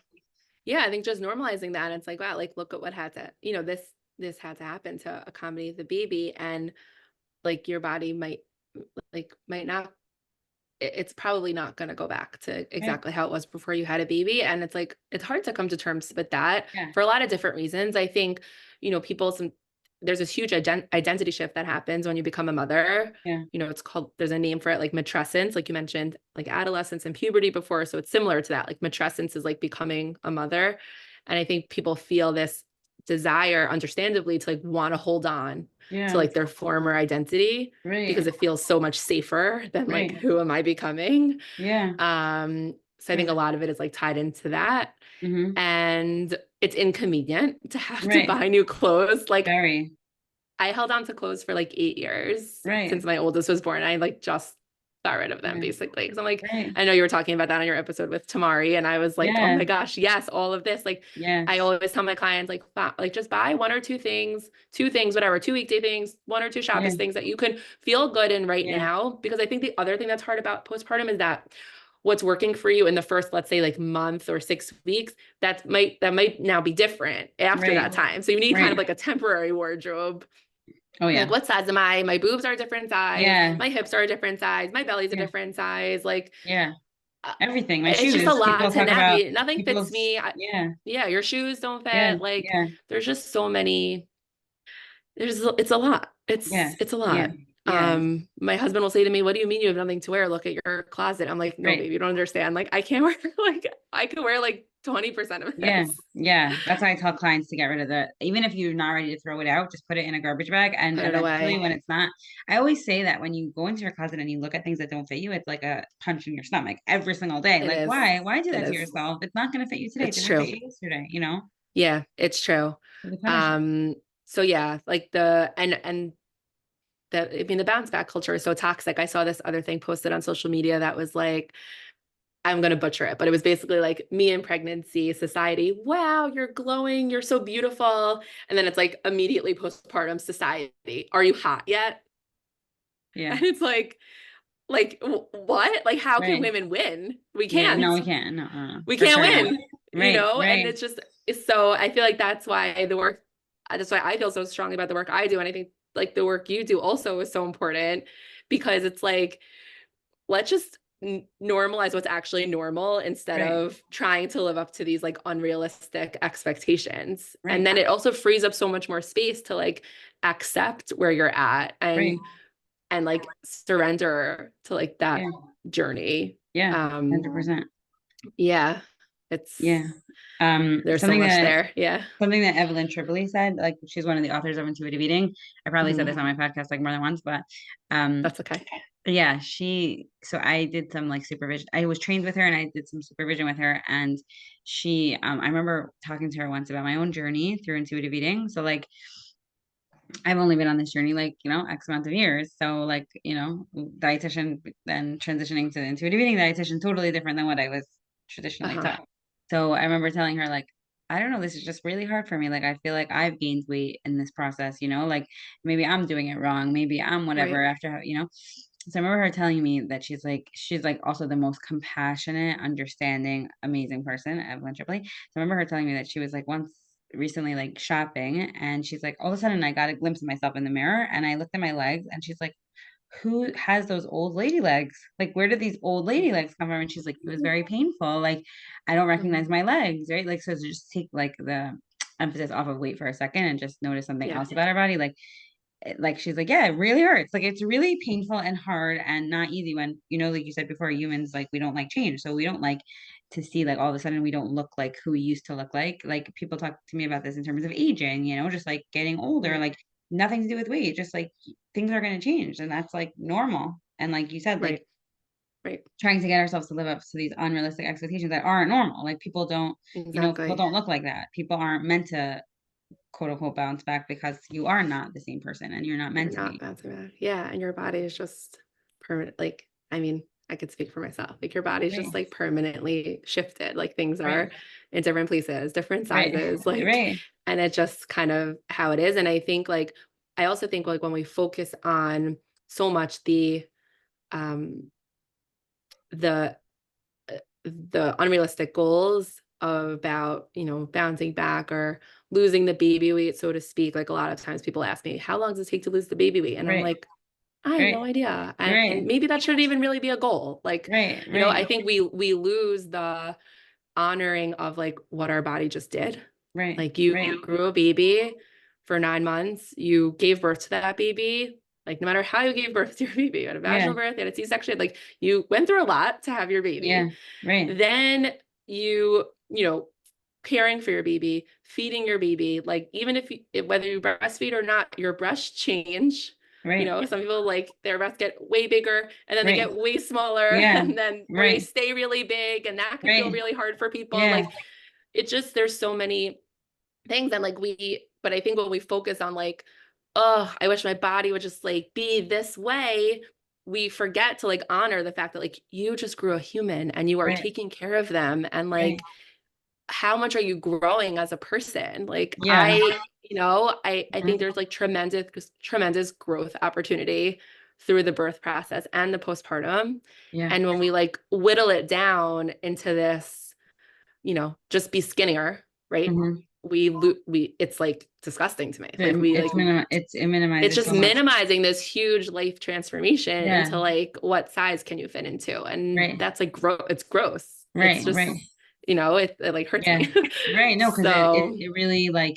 Yeah, I think just normalizing that, it's like, wow, like look at what had to, this had to happen to accommodate the baby. And like your body might not, it's probably not going to go back to Right. exactly how it was before you had a baby. And it's like, it's hard to come to terms with that Yeah. for a lot of different reasons. I think, people, there's this huge identity shift that happens when you become a mother. Yeah. It's called, there's a name for it, like matrescence, like you mentioned, like adolescence and puberty before. So it's similar to that. Like matrescence is like becoming a mother. And I think people feel this desire, understandably, to like want to hold on to Yeah. like their former identity because Right. it feels so much safer than like, Right. who am I becoming? Yeah. So I think a Yeah. lot of it is like tied into that. Mm-hmm. And it's inconvenient to have to Right. buy new clothes. Like Very. I held on to clothes for like 8 years Right. since my oldest was born. I like just got rid of them Yeah. basically. Because I'm like, Right. I know you were talking about that on your episode with Tamari, and I was like, oh Yeah. my gosh, yes, all of this. Like I Yes. always tell my clients, like just buy one or two things, whatever, 2 weekday things, one or two Yeah. shoppers things that you can feel good in right Yeah. now. Because I think the other thing that's hard about postpartum is that what's working for you in the first, let's say, like month or 6 weeks, that might now be different after Right. that time. So you need kind of Right. like a temporary wardrobe. Oh Like, yeah. what size am I? My boobs are a different size. Yeah. My hips are a different size. My belly's a Yeah. different size. Like, Yeah. uh, Everything. My it's just a shoes. lot People to talk about navigate. Nothing fits people's, me. yeah. Yeah, your shoes don't Yeah. fit. Like, Yeah. there's just so many. It's a lot. Yes. It's a Yeah. lot. Yes. My husband will say to me, "What do you mean you have nothing to wear? Look at your closet." I'm like, "No, Right. baby, you don't understand. Like, I can't wear like I could wear like 20% of Yeah, this. yeah. That's why I tell clients to get rid of the, even if you're not ready to throw it out, just put it in a garbage bag. And Put it eventually, away." when it's not, I always say that when you go into your closet and you look at things that don't fit you, it's like a punch in your stomach every single day. It Like, is. why? Why do It that to is. yourself? It's not going to fit you today. It It's didn't fit true. you yesterday, you know? Yeah, it's true. So they punish you. Um, so yeah, like the bounce back culture is so toxic. I saw this other thing posted on social media that was like, I'm gonna butcher it, but it was basically like me in pregnancy, society, wow, you're glowing, you're so beautiful. And then it's like immediately postpartum society, are you hot yet? Yeah. And it's like what? Like how can Right. women win? We Yeah. can't. No, we can't. No, We for can't sure not. win, Right. and Right. it's just so I feel like that's why I feel so strongly about the work I do. And I think like the work you do also is so important because it's like, let's just normalize what's actually normal instead Right. of trying to live up to these like unrealistic expectations. And Right. then it also frees up so much more space to like accept where you're at Right. and like surrender to like that Yeah. journey. Yeah. Um, 100%. yeah, Yeah. it's there's so Something much that there. Yeah. Something that Evelyn Tripoli said, like she's one of the authors of Intuitive Eating. I probably said Mhm. this on my podcast like more than once, but um That's okay. yeah, so I did some like supervision. I was trained with her and I did some supervision with her. And I remember talking to her once about my own journey through intuitive eating. So like I've only been on this journey like, X amount of years. So like, dietitian, then transitioning to the intuitive eating dietitian, totally different than what I was traditionally Uh-huh. taught. So I remember telling her like, I don't know, this is just really hard for me. Like I feel like I've gained weight in this process, like maybe I'm doing it wrong. Maybe I'm whatever Right. after So I remember her telling me that she's like also the most compassionate, understanding, amazing person, Evelyn Tripoli. So I remember her telling me that she was like once recently like shopping and she's like all of a sudden I got a glimpse of myself in the mirror and I looked at my legs and she's like, who has those old lady legs? Like where did these old lady legs come from? And she's like, it was very painful. Like I don't recognize Mhm. my legs, right? Like so just take like the emphasis off of weight for a second and just notice something Yeah. else about her body. Like she's like, yeah, it really hurts. Like it's really painful and hard and not easy when, like you said before, humans, like we don't like change. So we don't like to see like all of a sudden we don't look like who we used to look like. Like people talk to me about this in terms of aging, just like getting older, Right. like nothing to do with weight, just like things are going to change. And that's like normal. And like you said, like Right. Right. trying to get ourselves to live up to these unrealistic expectations that aren't normal. Like people Exactly. don't look like that. People aren't meant to quote unquote bounce back because you are not the same person and you're not You're meant to not be. bouncing back. Yeah. And your body is just permanent. Like, I mean, I could speak for myself. Like your body's Right. just like permanently shifted. Like things Right. are in different places, different Right. sizes, like, Right. and it's just kind of how it is. And I think like I also think like when we focus on so much um the the unrealistic goals about, bouncing back or losing the baby weight, so to speak. Like a lot of times people ask me, how long does it take to lose the baby weight? And I'm Right. like, I have Right. no idea. And Right. maybe that shouldn't even really be a goal. Like, Right. Right. I think we lose the honoring of like what our body just did. Right. Like you Right. grew a baby for 9 months, you gave birth to that baby. Like no matter how you gave birth to your baby, you had a Yeah. vaginal birth, you had a C-section, like you went through a lot to have your Yeah. baby. Right. Then caring for your baby, feeding your baby, like even whether you breastfeed or not, your breasts change. Right. Some people like their breasts get way bigger and then they Right. get way smaller Yeah. and then or they Right. stay really big and that can feel Right. really hard for people. Yeah. Like it just there's so many things and but I think when we focus on like, oh, I wish my body would just like be this way, we forget to like honor the fact that like you just grew a human and you are Right. taking care of them and Right. like how much are you growing as a person? Like Yeah. I think there's like tremendous growth opportunity through the birth process and the postpartum. Yeah. And when we like whittle it down into this, just be skinnier, right? Hmm. We it's like disgusting to me. Like we like It it's minimizes just so much. minimizing this huge life transformation Yeah. into like what size can you fit into? And Right. that's like it's gross. It's Right. just, Right. it like hurts Yeah. me. Right. No, because So it really like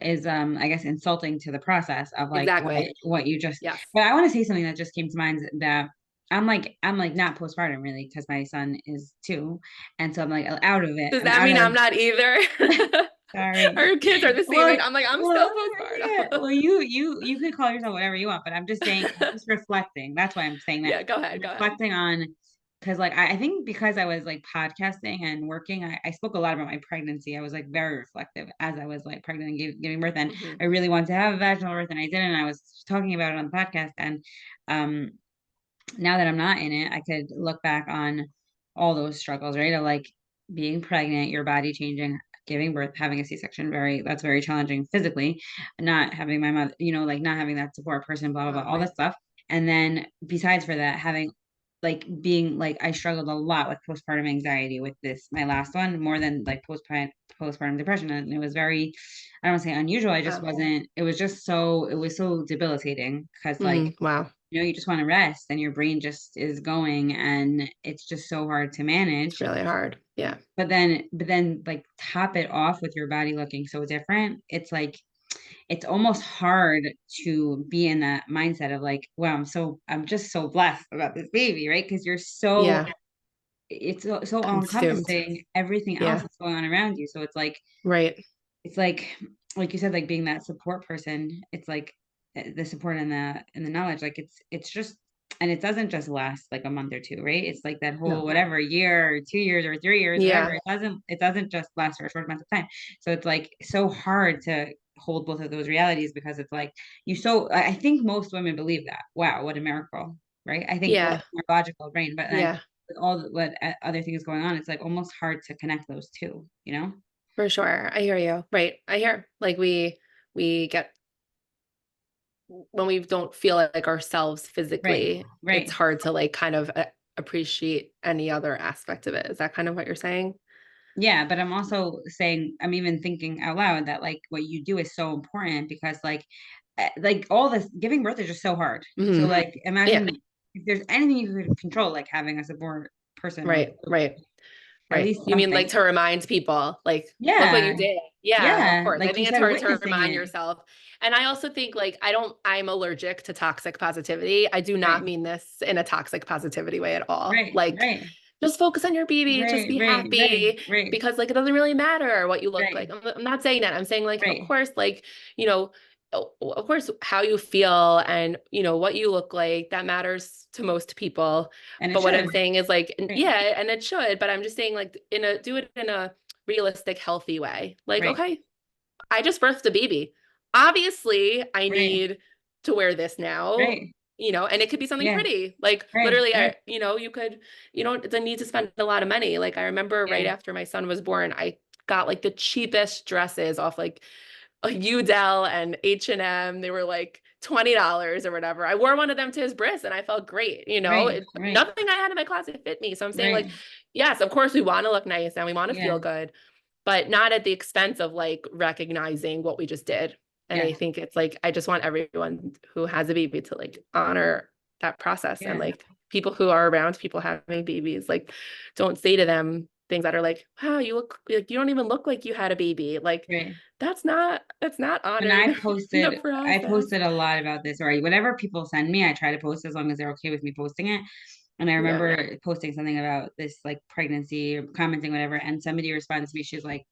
is I guess insulting to the process of like exactly. what you just, Yes. but I want to say something that just came to mind, that I'm like not postpartum really because my son is 2, and so I'm like out of it. Does I'm that out mean of I'm not either? sorry. Our kids are the same Well, age. I'm like, I'm well, still yeah. postpartum. Well, you could call yourself whatever you want, but I'm just saying, I'm just reflecting. That's why I'm saying that. Yeah, go I'm ahead. Go ahead. reflecting on, because like I think because I was like podcasting and working, I spoke a lot about my pregnancy. I was like very reflective as I was like pregnant and giving birth, and Hmm. I really wanted to have a vaginal birth, and I didn't. I was talking about it on the podcast, and um now that I'm not in it, I could look back on all those struggles, right? Of like being pregnant, your body changing, giving birth, having a C-section, that's very challenging physically, not having my mother, like not having that support person, blah, blah, blah, all Right. this stuff. And then besides for that, having like being like I struggled a lot with postpartum anxiety with this, my last one, more than like postpartum depression. And it was very, I don't want to say unusual. I just Wow. wasn't, it was so debilitating because like Wow. you just want to rest and your brain just is going and it's just so hard to It's manage. really hard. Yeah. But then like top it off with your body looking so different. It's like it's almost hard to be in that mindset of like, wow, I'm just so blessed about this baby, right? Because you're so Yeah. it's so all Consumed. encompassing everything else Yeah. that's going on around you. So Right. it's like you said, like being that support person. It's like the support and the knowledge, like it's just, and it doesn't just last like a month or two, right? It's like that whole No. whatever year or 2 years or 3 years, whatever. Yeah. It doesn't just last for a short amount of time. So it's like so hard to hold both of those realities, because it's like I think most women believe that, wow, what a miracle, right? I think that's Yeah. our logical brain, but then Yeah. with all what other things going on, it's like almost hard to connect those two, For sure. I hear you. Right. I hear like we get when we don't feel like ourselves Right, physically, it's right. hard to like kind of appreciate any other aspect of it. Is that kind of what you're saying? Yeah, but I'm also saying, I'm even thinking out loud that like what you do is so important, because like all this giving birth is just so hard. So Hmm. like Yeah. imagine if there's anything you could control, like having a support person, like Right. Right. at Right. least You mean like something. to remind people, like, look what you Yeah. did. Yeah, of Yeah. course. I Like you think it's said, hard to witnessing remind it. yourself. And I also think like I'm allergic to toxic positivity. I do not Right. mean this in a toxic positivity way at all. Right. Like Right. just focus on your baby, just Right. be Right. Right. happy Right. because like it doesn't really matter what you look Right. like. I'm not saying that. I'm saying like of Right. course like, you know, of course how you feel and what you look like that matters to most people. And it But what I'm should. saying is like Right. yeah, and it should, but I'm just saying like do it in a realistic, healthy way. Like, Right. okay, I just birthed a baby. Obviously, I Right. need to wear this now, Right. and it could be something Yeah. pretty. Like Right. literally, Right. you could, the need to spend a lot of money. Like I remember Yeah. right after my son was born, I got like the cheapest dresses off like a Udell and H&M. They were like $20 or whatever. I wore one of them to his bris and I felt great. Right, right, Nothing I had in my closet fit me. So I'm saying like, right. yes, of course we want to look nice and we want to feel Yeah, good, but not at the expense of like recognizing what we just did. And I yes, think it's like, I just want everyone who has a baby to like honor that process. And yeah, like people who are around people having babies, like don't say to them things that are like, wow, you look like you don't even look like you had a baby. Like right. that's not And honoring the I process. posted a lot about this, or whatever people send me, I try to post as long as they're okay with me posting it. And I Yeah. remember posting something about this like pregnancy or commenting, whatever, and somebody responds to me, she's like,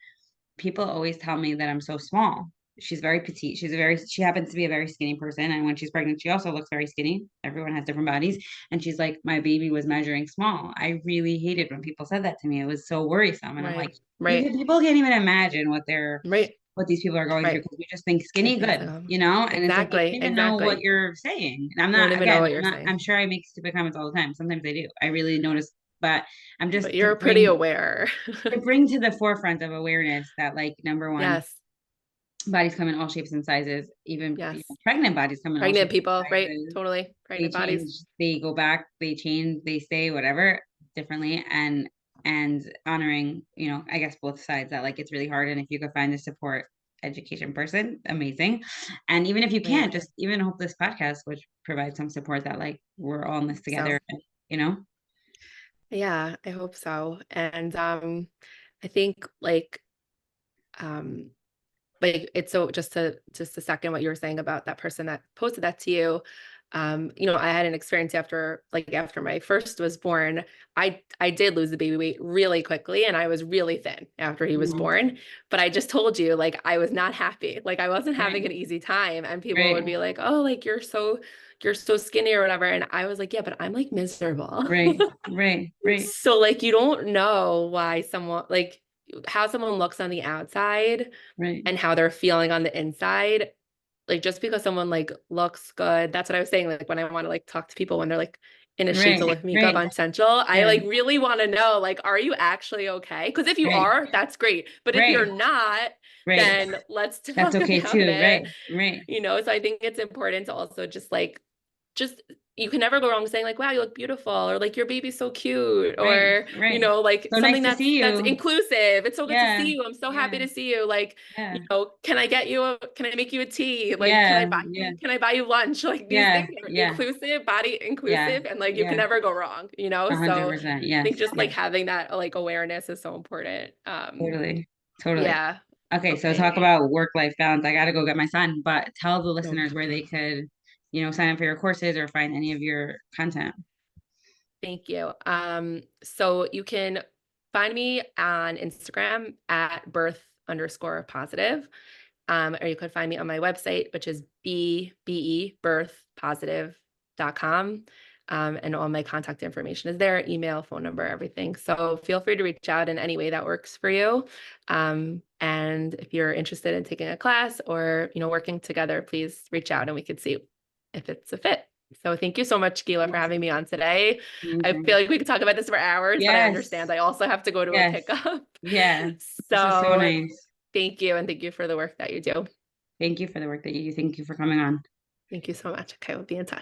people always tell me that I'm so small. She's very petite. She happens to be a very skinny person. And when she's pregnant, she also looks very skinny. Everyone has different bodies. And she's like, my baby was measuring small. I really hated when people said that to me. It was so worrisome. And I'm like, Right. Right. people can't even imagine Right. what these people are going through Right. because we just think I skinny think good, so. and it's like you Exactly. don't even know what Exactly. you're saying. And You don't even know what you're I'm saying, sure I make stupid comments all the time. Sometimes I do. I really notice, but I'm just but you're pretty aware. to bring to the forefront of awareness that like number one, Yes. bodies come in all shapes and sizes. Even Yes. pregnant bodies come in all Pregnant shapes people, and right? sizes. Totally. They Pregnant change, bodies. they go back, they change, they stay, whatever, differently. And honoring, I guess both sides that like it's really hard. And if you could find a support education person, amazing. And even if you Right. can't, just even hope this podcast which provides some support that like we're all in this So together, you know? yeah, I hope so. And I think um it's so just a second what you were saying about that person that posted that to you. I had an experience after my first was born. I did lose the baby weight really quickly and I was really thin after he was Mhm. born. But I just told you, like, I was not happy. Like I wasn't having Right, an easy time. And people would right, be like, oh, like you're so skinny or whatever. And I was like, yeah, but I'm like miserable. right, right, right, So like you don't know why someone like how someone looks on the outside right, and how they're feeling on the inside. Like just because someone like looks good, that's what I was saying. Like when I want to like talk to people when they're like in a shade right, to lift makeup right. on Central, I Yeah, like really want to know like, are you actually okay? Because if you right, are, that's great. But if you're right, not, right. then let's That's talk okay about too. it. Right, right, So I think it's important to also just you can never go wrong saying like, wow, you look beautiful, or like your baby's so cute, right, or right. like So nice something to that's see that's you. inclusive. It's so good to Yeah, see you. I'm so happy yeah, to see you. Like, yeah, can I make you a tea? Like, yeah, yeah, can I buy you lunch? Like these yeah, things are yeah, inclusive, body yeah, inclusive, and like you can yeah. never go wrong. So I 100%. Yes, think just like yes, having that like awareness is so important. totally, totally. Yeah. Okay, so Okay. talk about work-life balance. I got to go get my son, but tell the No listeners where they problem. could, sign up for your courses or find any of your content. Thank you. So you can find me on Instagram at birth_positive. Or you could find me on my website, which is birthpositive.com. And all my contact information is there, email, phone number, everything. So feel free to reach out in any way that works for you. And if you're interested in taking a class or, working together, please reach out and we could see if it's a fit. So thank you so much, Gila, for having me on today. I feel Amazing. like we could talk about this for hours, but I understand Yes, I also have to go to a yes, pickup. yeah. This is so So nice. thank you. And thank you for the work that you do. Thank you for the work that you do. Thank you for coming on. Thank you so much. Okay, we'll be in touch.